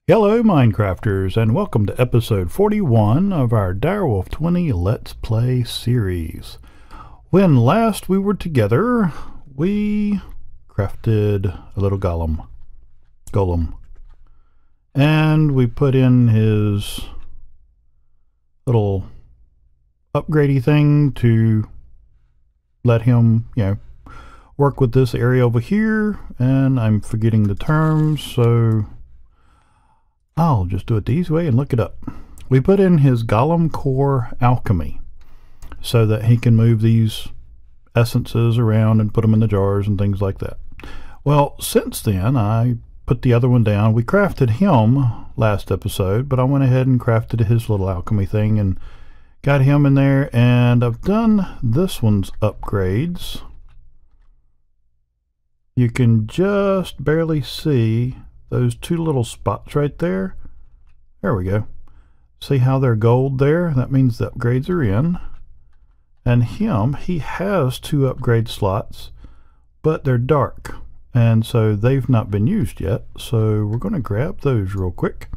Hello Minecrafters, and welcome to episode 41 of our Direwolf 20 Let's Play series. When last we were together, we crafted a little golem, and we put in his little upgradey thing to let him, work with this area over here, and I'm forgetting the terms, so I'll just do it the easy way and look it up. We put in his golem core alchemy so that he can move these essences around and put them in the jars and things like that. Well, since then I put the other one down. We crafted him last episode, but I went ahead and crafted his little alchemy thing and got him in there, and I've done this one's upgrades. You can just barely see those two little spots right there. There we go. See how they're gold there? That means the upgrades are in. And he has two upgrade slots, but they're dark, and so they've not been used yet. So we're going to grab those real quick.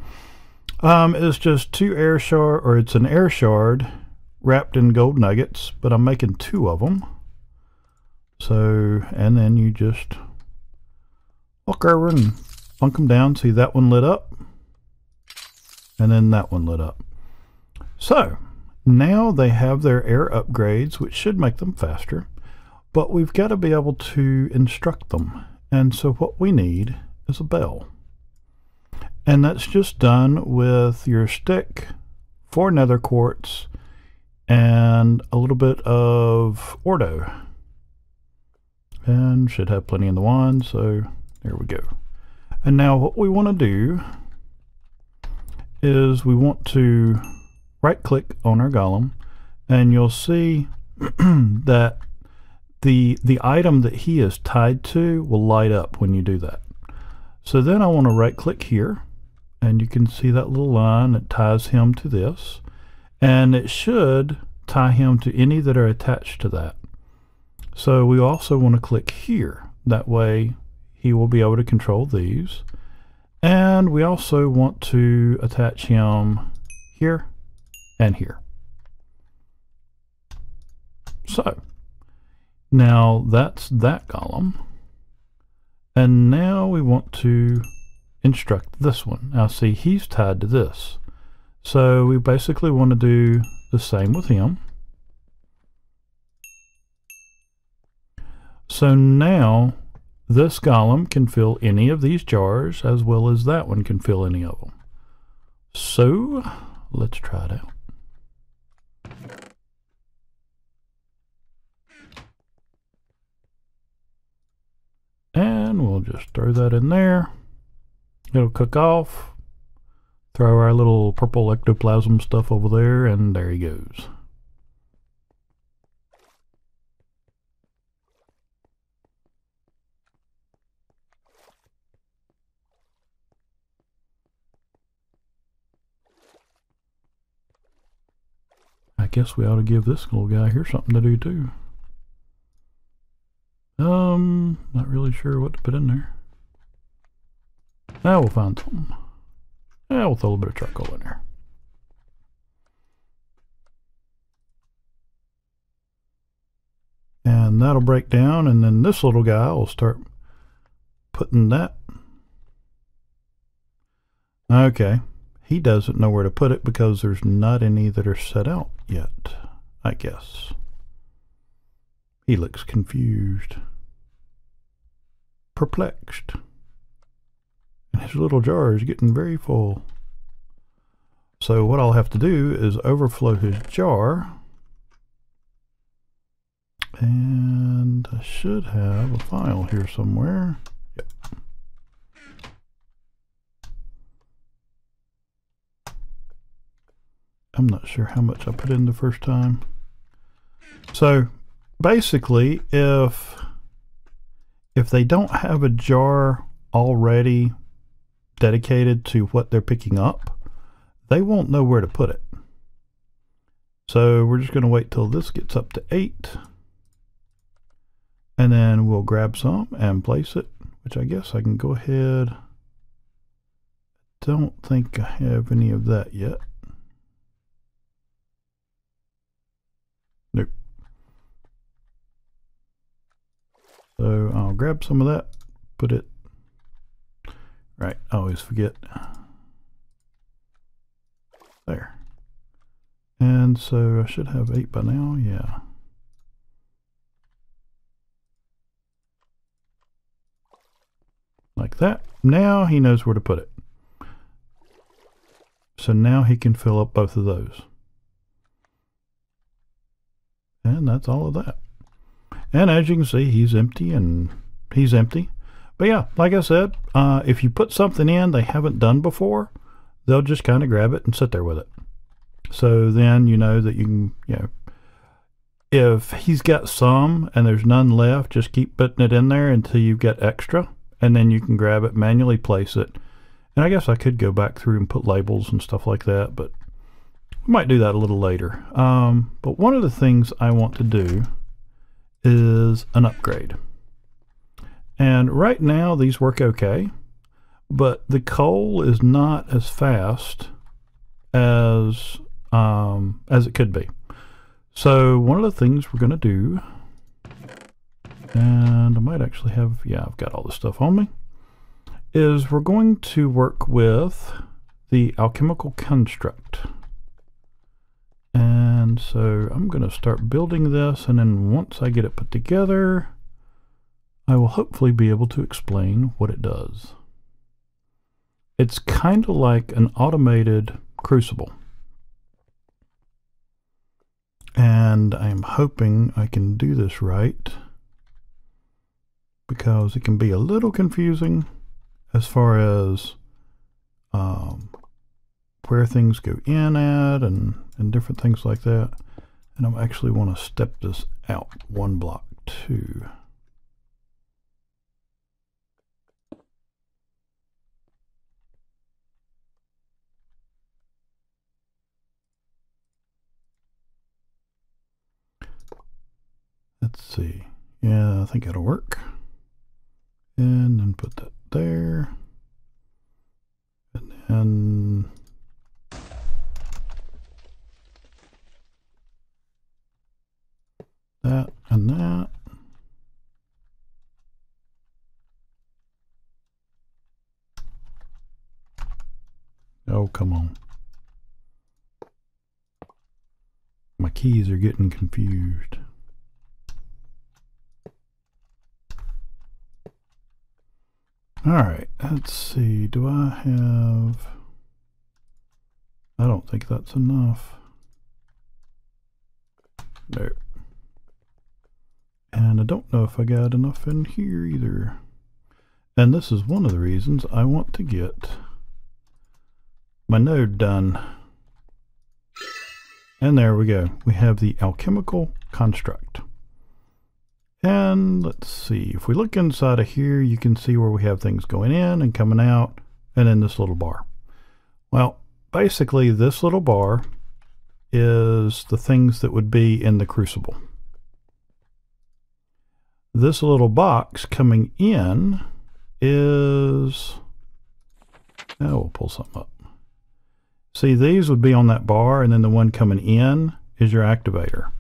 It's just two air shard, or it's an air shard wrapped in gold nuggets, but I'm making two of them. So, and then you just walk over and plunk them down. See, that one lit up, and then that one lit up. So now they have their air upgrades, which should make them faster, but we've got to be able to instruct them. And so what we need is a bell, and that's just done with your stick, 4 nether quartz, and a little bit of ordo, and should have plenty in the wand. So there we go. And now what we want to do is we want to right click on our golem, and you'll see that the item that he is tied to will light up when you do that. So then I want to right click here, and you can see that little line that ties him to this, and it should tie him to any that are attached to that. So we also want to click here. That way he will be able to control these. And we also want to attach him here and here. So now that's that golem. And now we want to instruct this one. Now see, he's tied to this. So we basically want to do the same with him. So now this golem can fill any of these jars, as well as that one can fill any of them. So let's try it out. And we'll just throw that in there. It'll cook off. Throw our little purple ectoplasm stuff over there, and there he goes. I guess we ought to give this little guy here something to do too. Not really sure what to put in there. Now we'll find something. Yeah, we'll throw a little bit of charcoal in there. And that'll break down, and then this little guy will start putting that. Okay. He doesn't know where to put it because there's not any that are set out yet, I guess. He looks confused, perplexed, and his little jar is getting very full. So what I'll have to do is overflow his jar, and I should have a file here somewhere. Yep. I'm not sure how much I put in the first time. So basically, if they don't have a jar already dedicated to what they're picking up, they won't know where to put it. So we're just going to wait till this gets up to 8, and then we'll grab some and place it, which I guess I can go ahead don't think I have any of that yet. Nope. So I'll grab some of that, put it right. I always forget. There. And so I should have 8 by now, yeah. Like that. Now he knows where to put it. So now he can fill up both of those. And that's all of that. And as you can see, he's empty and he's empty. But yeah, like I said, if you put something in they haven't done before, they'll just kind of grab it and sit there with it. So then you know that you can, you know, if he's got some and there's none left, just keep putting it in there until you've got extra. And then you can grab it, manually place it. And I guess I could go back through and put labels and stuff like that, but we might do that a little later. But one of the things I want to do is an upgrade. And right now these work okay, but the coal is not as fast as it could be. So one of the things we're going to do, and I might actually have, yeah, I've got all this stuff on me, is we're going to work with the alchemical construct. And so I'm going to start building this, and then once I get it put together, I will hopefully be able to explain what it does. It's kind of like an automated crucible. And I'm hoping I can do this right, because it can be a little confusing as far as where things go in at and different things like that. And I actually want to step this out 1 block too. Let's see. Yeah, I think it'll work. And then put that there. And then that and that. Oh, come on. My keys are getting confused. Alright, let's see, do I have... I don't think that's enough. No. And I don't know if I got enough in here either. And this is one of the reasons I want to get my node done. And there we go. We have the alchemical construct. And let's see, if we look inside of here, you can see where we have things going in and coming out, and then this little bar. Well, basically this little bar is the things that would be in the crucible. This little box coming in is, now we'll pull something up. See, these would be on that bar, and then the one coming in is your activator,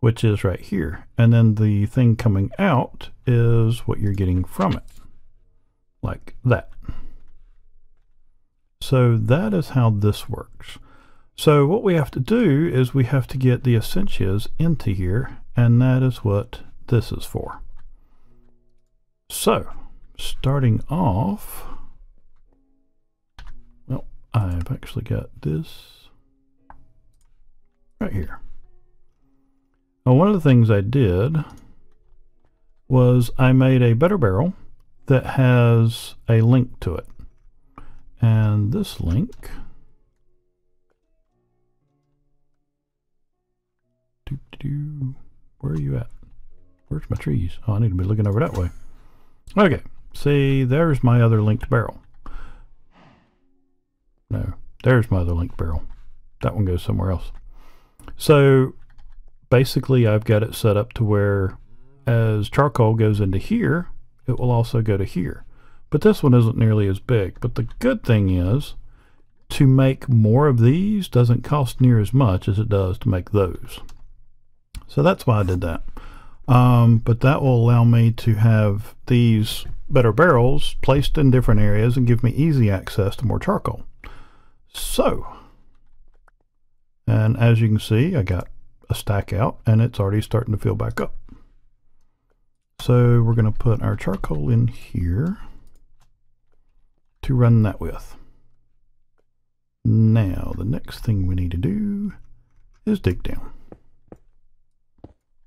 which is right here. And then the thing coming out is what you're getting from it, like that. So that is how this works. So what we have to do is we have to get the essentias into here, and that is what this is for. So starting off, well, I've actually got this right here. Now, one of the things I did was I made a better barrel that has a link to it. And this link, where are you at? Where's my trees? Oh, I need to be looking over that way. Okay, see, there's my other linked barrel. No, there's my other linked barrel. That one goes somewhere else. So basically I've got it set up to where as charcoal goes into here, it will also go to here. but this one isn't nearly as big. But the good thing is, to make more of these doesn't cost near as much as it does to make those. So that's why I did that. But that will allow me to have these better barrels placed in different areas and give me easy access to more charcoal. So, and as you can see, I got a stack out and it's already starting to fill back up. So we're going to put our charcoal in here to run that with. Now the next thing we need to do is dig down,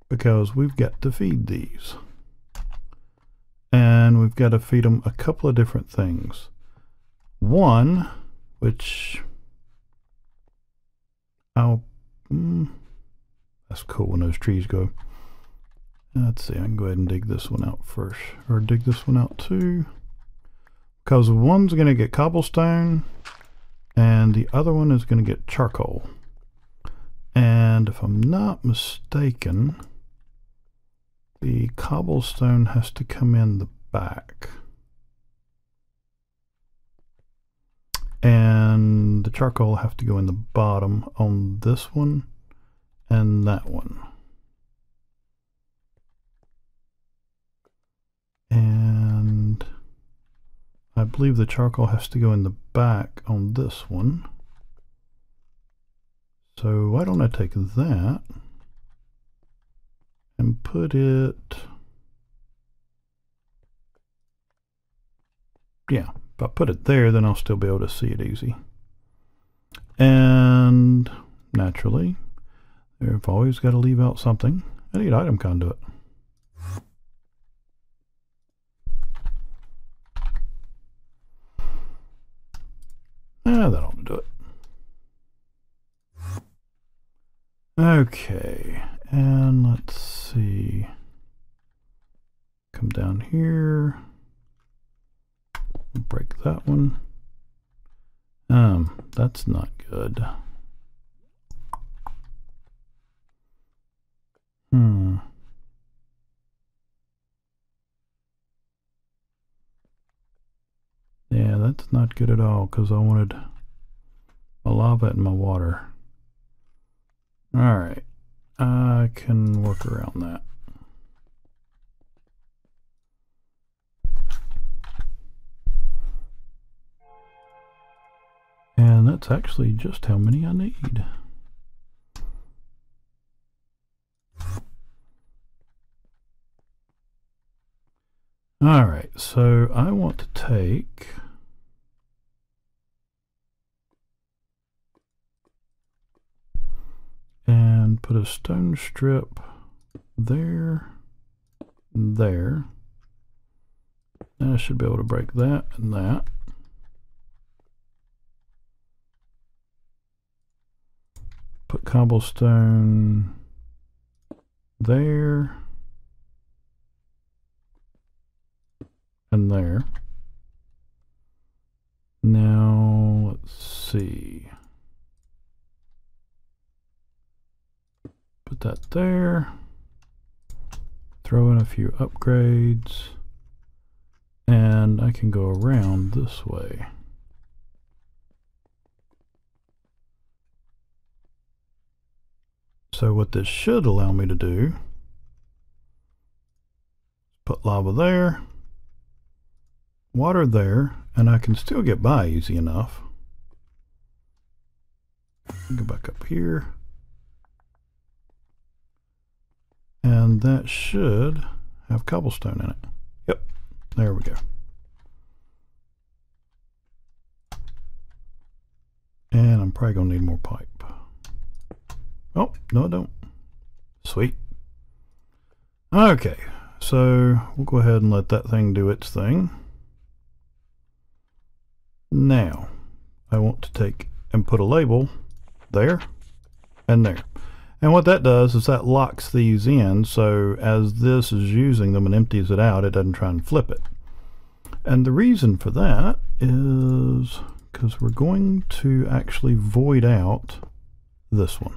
because we've got to feed these, and we've got to feed them a couple of different things. One, which that's cool when those trees go. Let's see, I can go ahead and dig this one out first, or dig this one out too, because one's going to get cobblestone and the other one is going to get charcoal. And if I'm not mistaken, the cobblestone has to come in the back, and the charcoal have to go in the bottom on this one and that one. And I believe the charcoal has to go in the back on this one. So why don't I take that and put it, yeah, if I put it there, then I'll still be able to see it easy. And naturally, I've always got to leave out something. I need item conduit. That ought to do it. Okay, and let's see. Come down here. Break that one. That's not good. Yeah, that's not good at all, because I wanted my lava and my water. Alright, I can work around that. And that's actually just how many I need. Alright, so I want to take and put a stone strip there, there. And I should be able to break that and that. Put cobblestone there and there. Now let's see. Put that there. Throw in a few upgrades. And I can go around this way. So what this should allow me to do, put lava there, water there, and I can still get by easy enough. Go back up here. And that should have cobblestone in it. Yep, there we go. And I'm probably gonna need more pipe. Oh, no I don't. Sweet. Okay, so we'll go ahead and let that thing do its thing. Now, I want to take and put a label there and there. And what that does is that locks these in, so as this is using them and empties it out, it doesn't try and flip it. And the reason for that is because we're going to actually void out this one.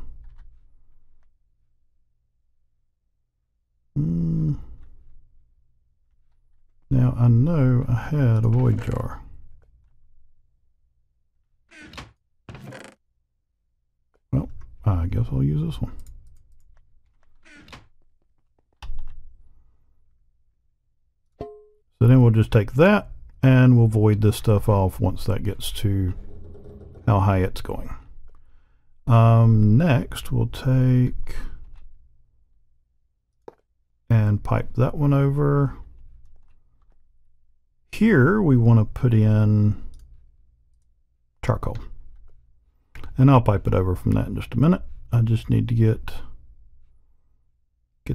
Now Now I know I had a void jar. Well, I guess I'll use this one. So then we'll just take that and we'll void this stuff off once that gets to how high it's going. Next we'll take and pipe that one over. Here we want to put in charcoal. And I'll pipe it over from that in just a minute. I just need to get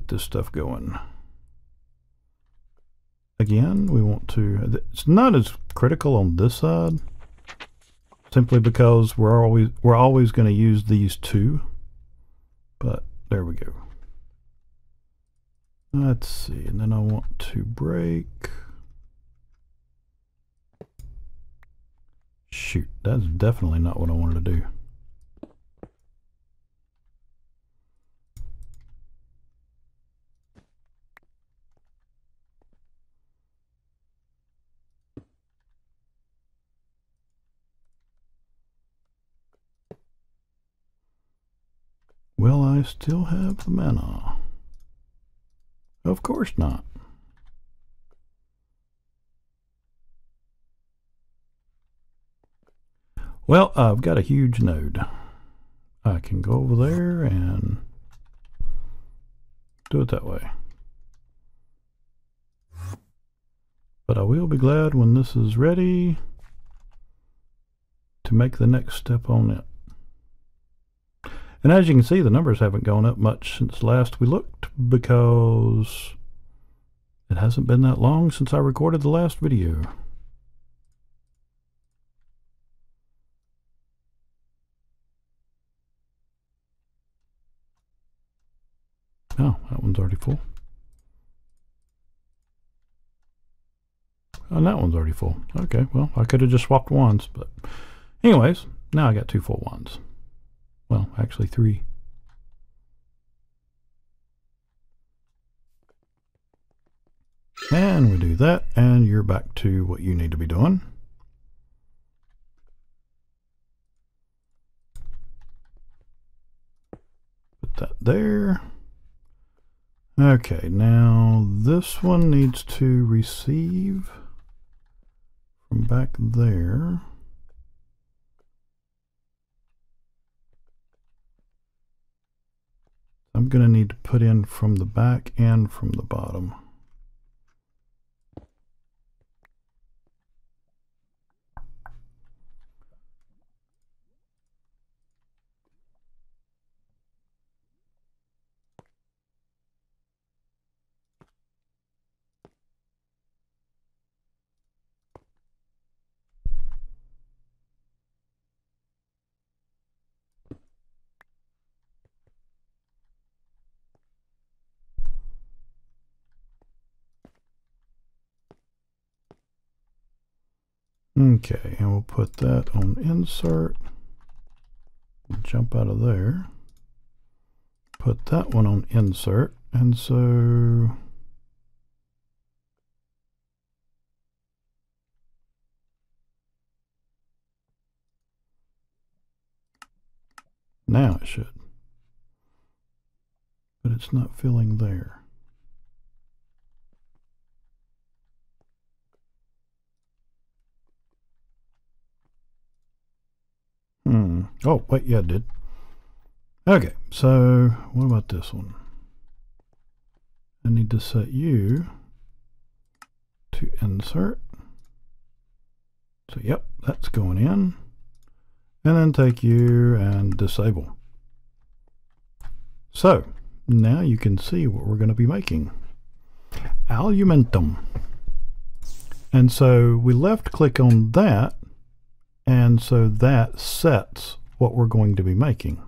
this stuff going. Again, we want to, it's not as critical on this side, simply because we're always going to use these two. But there we go. Let's see, and then I want to break. Shoot, that's definitely not what I wanted to do. Will I still have the mana? Of course not. Well, I've got a huge node. I can go over there and do it that way. But I will be glad when this is ready to make the next step on it. And as you can see, the numbers haven't gone up much since last we looked, because it hasn't been that long since I recorded the last video. Oh, that one's already full. And that one's already full. Okay, well, I could have just swapped wands, but anyways, now I got 2 full wands. Well, actually 3. And we do that, and you're back to what you need to be doing. Put that there. Okay, now this one needs to receive from back there. I'm going to need to put in from the back and from the bottom. Okay, and we'll put that on insert. Jump out of there. Put that one on insert. And so now it should. But it's not filling there. Oh, wait, yeah, it did. Okay, so what about this one? I need to set you to insert. So, yep, that's going in. And then take you and disable. So, now you can see what we're going to be making. Alumentum. And so we left click on that. And so that sets what we're going to be making.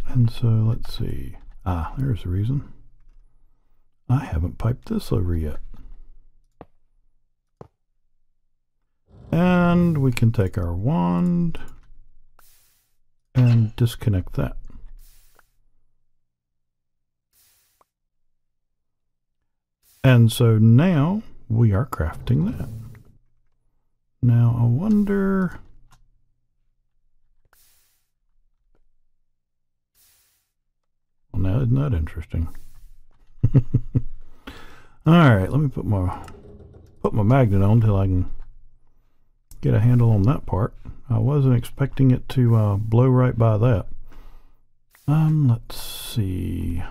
And so let's see. Ah, there's the reason. I haven't piped this over yet. And we can take our wand and disconnect that. And so now we are crafting that. Now I wonder... Well, now isn't that interesting? Alright, let me put my magnet on till I can get a handle on that part. I wasn't expecting it to blow right by that. Let's see.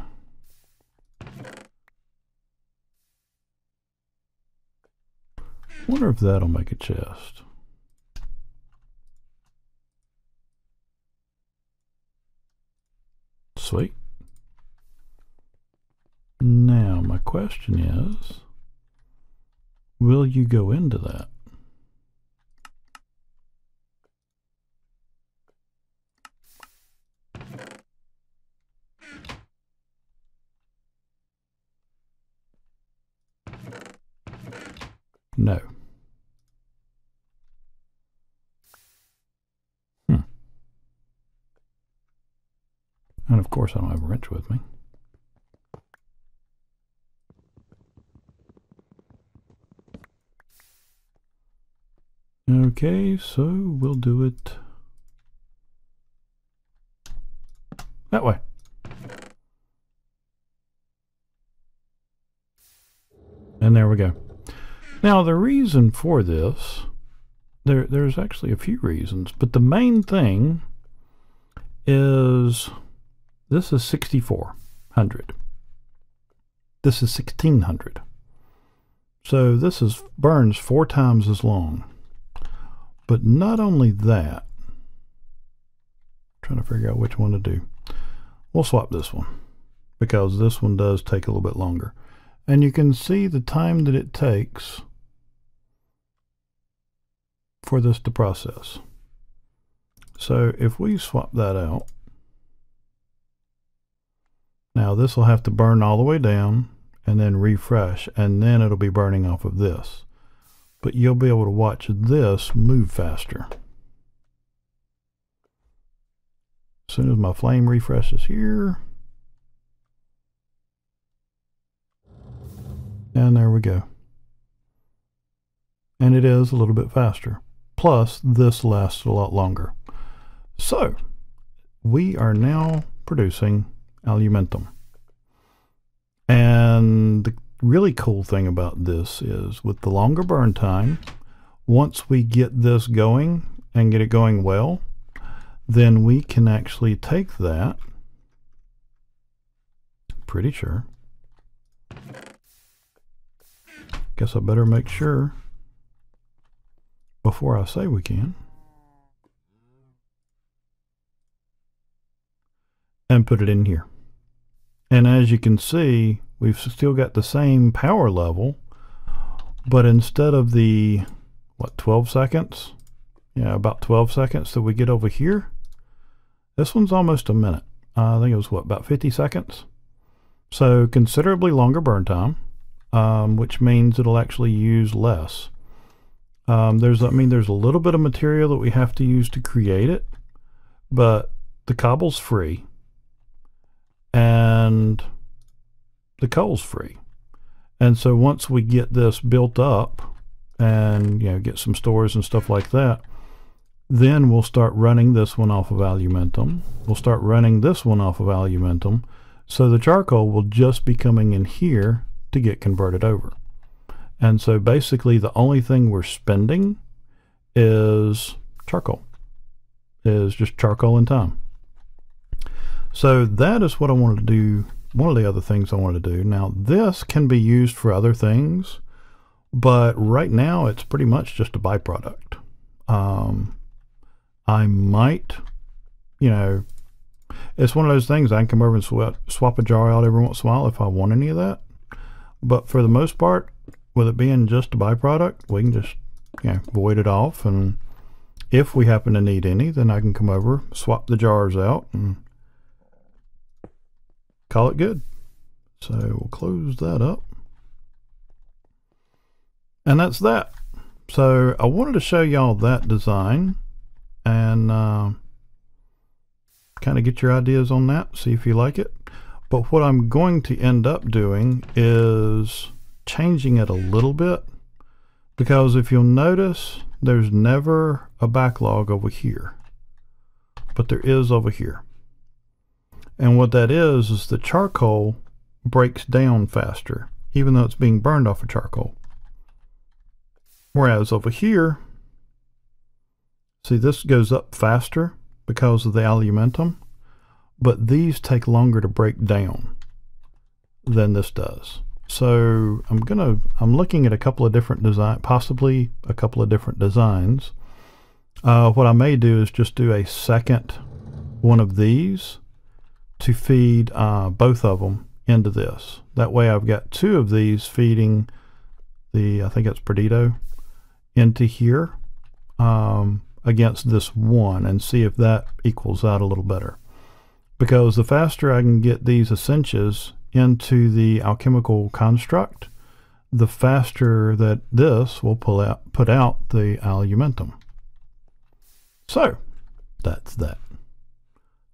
Wonder if that'll make a chest. Sweet. Now my question is, will you go into that? No. And of course I don't have a wrench with me. Okay, so we'll do it that way. And there we go. Now the reason for this, there's actually a few reasons, but the main thing is this is 6400. This is 1600. So this burns 4 times as long. But not only that, I'm trying to figure out which one to do. We'll swap this one because this one does take a little bit longer. And you can see the time that it takes for this to process. So if we swap that out, now this will have to burn all the way down and then refresh, and then it'll be burning off of this. But you'll be able to watch this move faster. As soon as my flame refreshes here, and there we go. And it is a little bit faster. Plus, this lasts a lot longer. So, we are now producing Alumentum. And the really cool thing about this is with the longer burn time, once we get this going and get it going well, then we can actually take that, pretty sure, guess I better make sure before I say we can, and put it in here. And as you can see, we've still got the same power level, but instead of the, what, 12 seconds? Yeah, about 12 seconds that we get over here, this one's almost a minute. I think it was, what, about 50 seconds? So considerably longer burn time, which means it'll actually use less. There's a little bit of material that we have to use to create it, but the cobble's free. And the coal's free. And so once we get this built up and get some stores and stuff like that, then we'll start running this one off of Alumentum. We'll start running this one off of Alumentum. So the charcoal will just be coming in here to get converted over. And so basically the only thing we're spending is charcoal. Is just charcoal and time. So that is what I wanted to do. One of the other things I wanted to do. Now this can be used for other things, but right now it's pretty much just a byproduct. I might, it's one of those things I can come over and swap a jar out every once in a while if I want any of that. But for the most part, with it being just a byproduct, we can just void it off, and if we happen to need any, then I can come over, swap the jars out, and call it good. So we'll close that up. And that's that. So I wanted to show y'all that design, and kind of get your ideas on that, see if you like it. But what I'm going to end up doing is changing it a little bit, because if you'll notice, there's never a backlog over here, but there is over here. And what that is the charcoal breaks down faster, even though it's being burned off of charcoal. Whereas over here, see, this goes up faster because of the alumentum, but these take longer to break down than this does. So I'm looking at a couple of different possibly a couple of different designs. What I may do is just do a second one of these to feed both of them into this. That way I've got two of these feeding the, I think it's Perdido, into here against this one, and see if that equals out a little better. Because the faster I can get these essences into the alchemical construct, the faster that this will put out the alumentum. So that's that.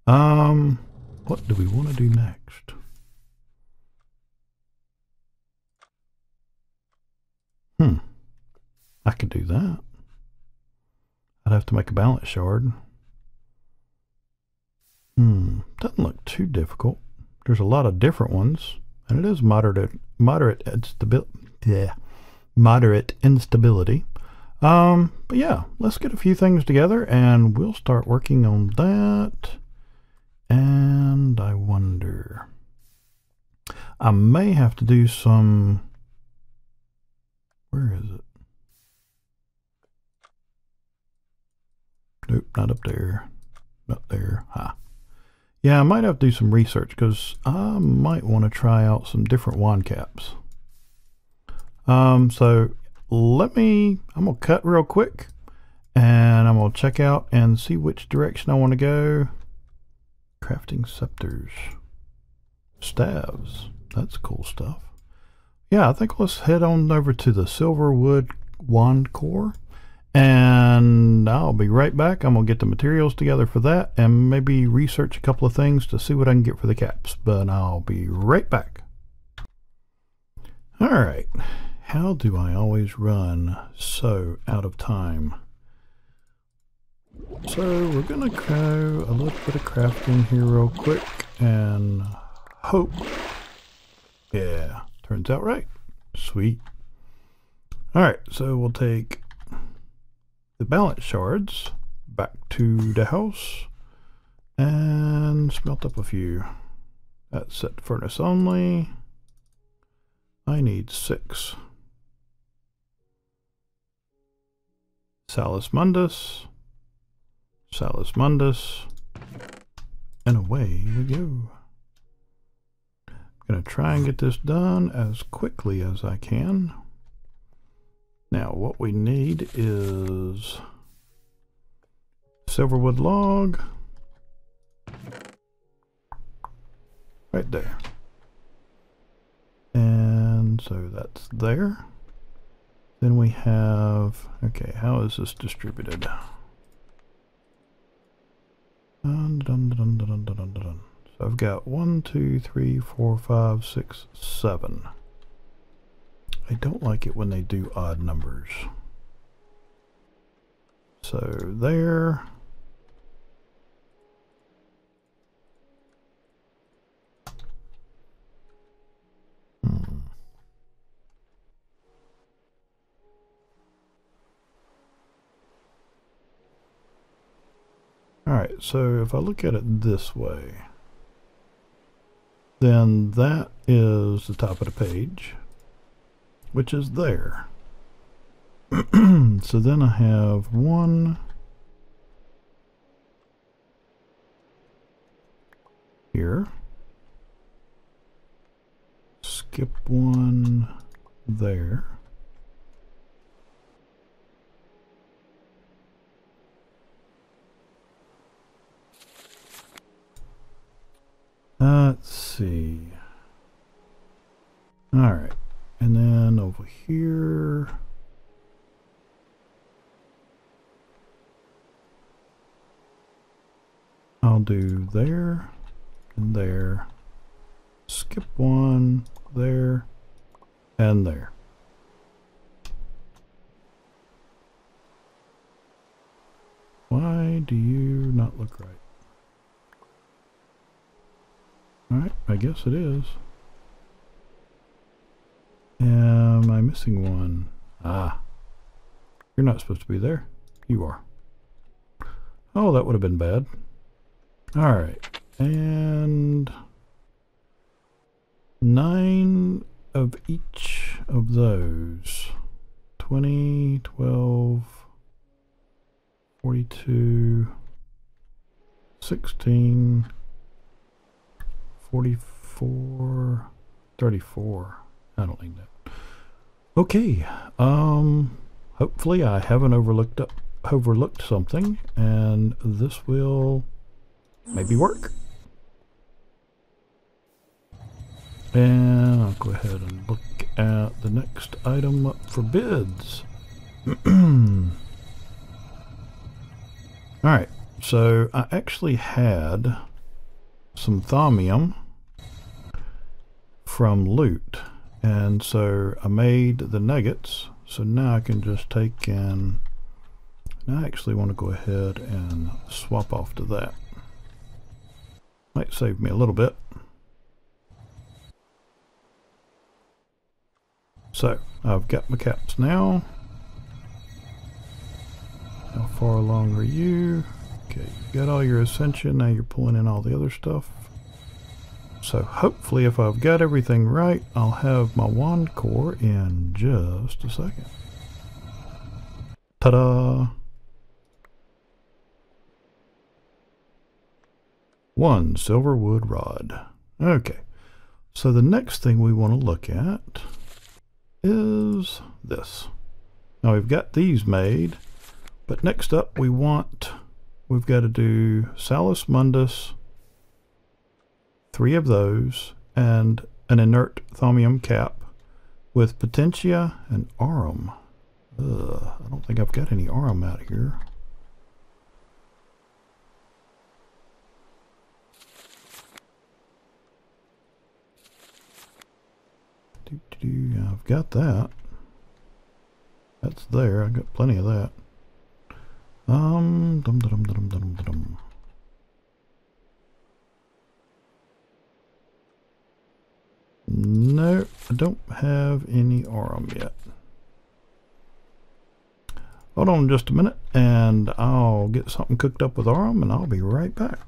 What do we want to do next? I could do that. I'd have to make a balance shard. Doesn't look too difficult. There's a lot of different ones, and it is moderate instability. But yeah, let's get a few things together and we'll start working on that. And I wonder, I may have to do some, where is it? Nope, not up there. Not there. Yeah, I might have to do some research, because I might want to try out some different wand caps. So I'm gonna cut real quick, and I'm gonna check out and see which direction I want to go. Crafting scepters, staves, that's cool stuff. Yeah, I think let's head on over to the Silverwood wand core, and I'll be right back. I'm gonna get the materials together for that and maybe research a couple of things to see what I can get for the caps, but I'll be right back. All right, how do I always run so out of time? So we're gonna go a little bit of crafting here real quick and hope, yeah, turns out right. Sweet. All right, so we'll take the balance shards back to the house and smelt up a few. That's set to furnace only. I need 6. Salus Mundus, Salus Mundus, and away we go. I'm going to try and get this done as quickly as I can. Now what we need is silverwood log right there. And so that's there. Then we have, okay, how is this distributed? So I've got 1, 2, 3, 4, 5, 6, 7. I don't like it when they do odd numbers. So there. Alright, so if I look at it this way, then that is the top of the page, which is there. So then I have 1 here, skip 1 there. Let's see. All right, and then over here. I'll do there and there. Skip one there and there. Why do you not look right? Alright, I guess it is. Am I missing one? Ah. You're not supposed to be there. You are. Oh, that would have been bad. Alright. And 9 of each of those. 20, 12, 42, 16, 44, 34. I don't need that. Okay. Hopefully I haven't overlooked something, and this will maybe work. And I'll go ahead and look at the next item up for bids. Alright, so I actually had some thaumium from loot, and so I made the nuggets, so now I can just take in, and I actually want to go ahead and swap off to that. Might save me a little bit. So I've got my caps now. How far along are you? Okay, you got all your ascension, now you're pulling in all the other stuff. So hopefully if I've got everything right, I'll have my wand core in just a second. Ta-da! 1 silver wood rod. Okay, so the next thing we want to look at is this. Now we've got these made, but next up we've got to do Salus Mundus, 3 of those, and an inert thaumium cap with Potentia and Aurum. I don't think I've got any Aurum out here. I've got that. That's there. I got plenty of that. No, I don't have any Aurum yet. Hold on just a minute, and I'll get something cooked up with Aurum, and I'll be right back.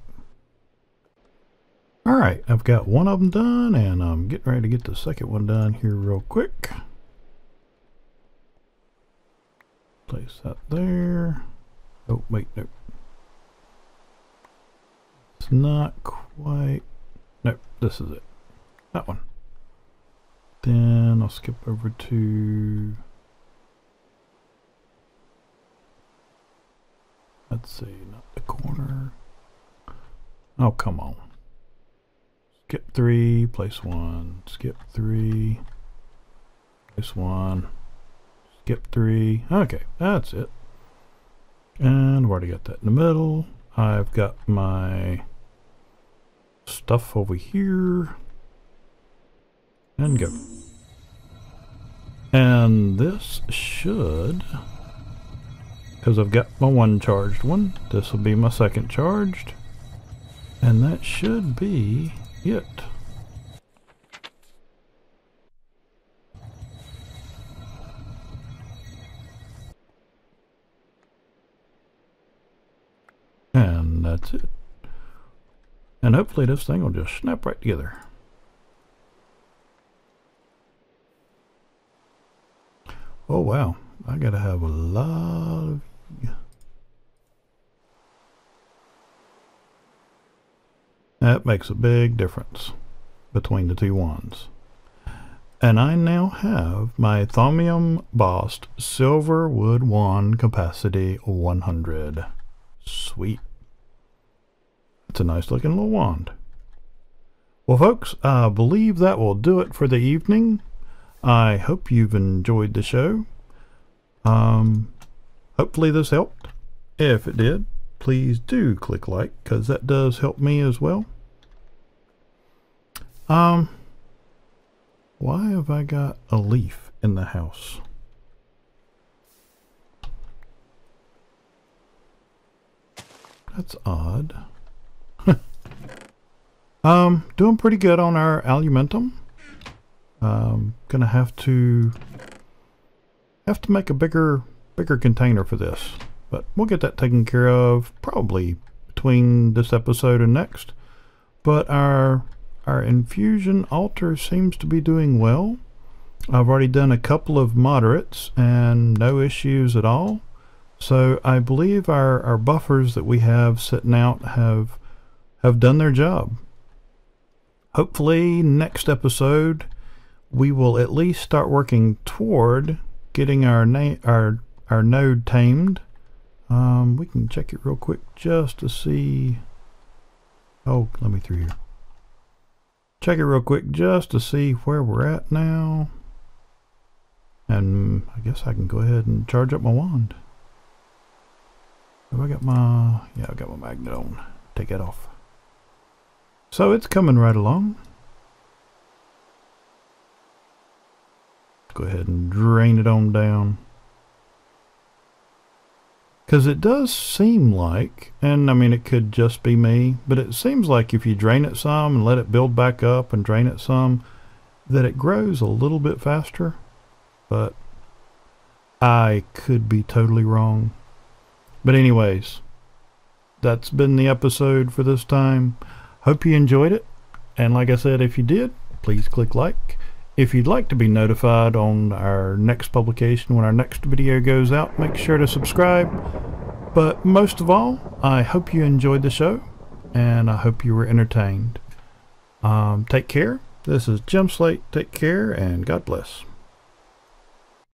Alright, I've got one of them done, and I'm getting ready to get the second one done here real quick. Place that there. Oh, wait, no. It's not quite. Nope, this is it. That one. Then I'll skip over to. Let's see, not the corner. Oh, come on. Skip 3, place 1. Skip 3, place 1. Skip 3. Okay, that's it. And I've already got that in the middle. I've got my stuff over here. And go. And this should, because I've got my one charged one, this will be my second charged. And that should be it. And that's it. And hopefully this thing will just snap right together. Oh wow, I gotta have a lot of... That makes a big difference between the two wands. And I now have my thaumium bossed silver wood wand capacity 100. Sweet. That's a nice looking little wand. Well folks, I believe that will do it for the evening. I hope you've enjoyed the show. Hopefully this helped. If it did, please do click like, because that does help me as well. Why have I got a leaf in the house? That's odd. Doing pretty good on our alumentum. Gonna have to make a bigger container for this, but we'll get that taken care of probably between this episode and next. But our infusion altar seems to be doing well. I've already done a couple of moderates and no issues at all. So I believe our buffers that we have sitting out have done their job. Hopefully next episode we will at least start working toward getting our node tamed. We can check it real quick just to see. Oh, let me through here. Check it real quick just to see where we're at now. And I guess I can go ahead and charge up my wand. Have I got my... yeah, I've got my magnet on. Take that off. So it's coming right along. Go ahead and drain it on down. Because it does seem like, and I mean it could just be me, but it seems like if you drain it some and let it build back up and drain it some, that it grows a little bit faster. But I could be totally wrong. But anyways, that's been the episode for this time. Hope you enjoyed it. And like I said, if you did, please click like. If you'd like to be notified on our next publication when our next video goes out, make sure to subscribe. But most of all, I hope you enjoyed the show, and I hope you were entertained. Take care. This is Jim Slate. Take care, and God bless.